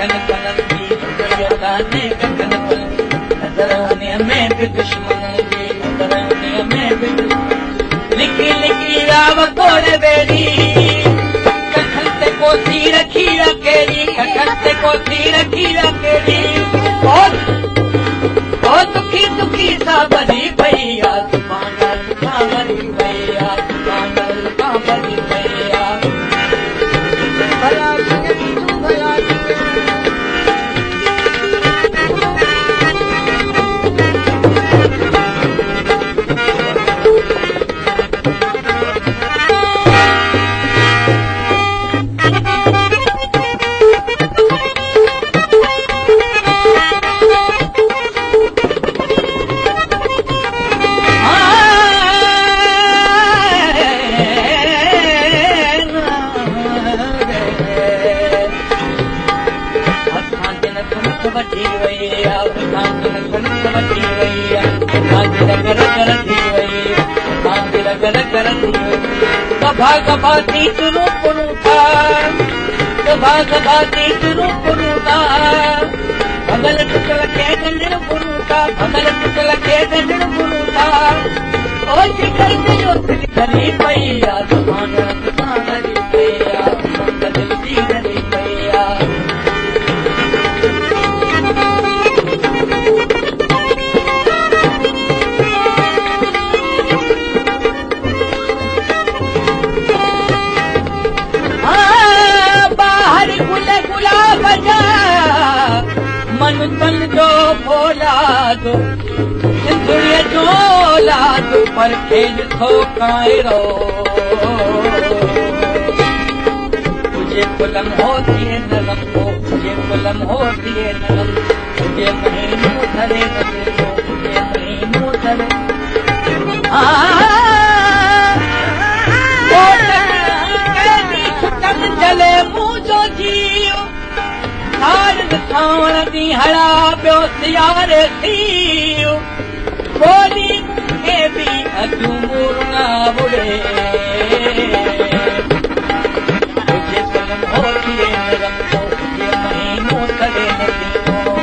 कखन पलंदी दुनियादाने कखन पलंदी नजराने में भी दुश्मन जी नजराने में भी लिखी लिखी राव तोड़े बेरी कखन ते कोसी रखी अकेली कखन ते कोसी रखी अकेली बहुत दुखी दुखी सा बनी भैया दुकानर का बनी भैया दुकानर का बनी भैया भला भला गभा गभा तीतरू पुरूता गभा गभा तीतरू पुरूता भगल टुकल के गंडण पुरूता भगल टुकल के गंडण पुरूता ओ शिकर से जो खरी भैया दुकान दुकानरी भैया मंगल दीनरी भैया तन जो भोला दो सिंधुड़िया जो ला दो पर खेल थो कायरो तुझे कुलम होती है नरम को तुझे कुलम होती है नरम तुझे महीनों धरे नजर को तुझे महीनों धरे चले मुँह जो जीव खावण दी हड़ा पियो सियारे थी बोली के भी अजू मुरना बुड़े तुझे कलम होती है नरम को तुझे महीनों करे नसीबों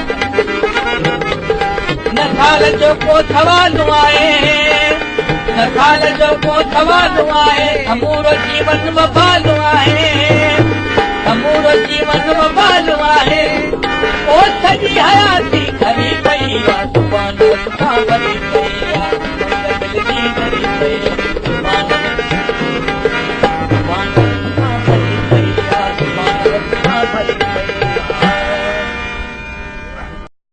न खाल जो को थवालू आए न खाल जो को थवालू आए हमूरो जीवन वफालू आए हमूरो जीवन वफालू आहे ओ सॼी हयाती खरी भैया दुकान दुकान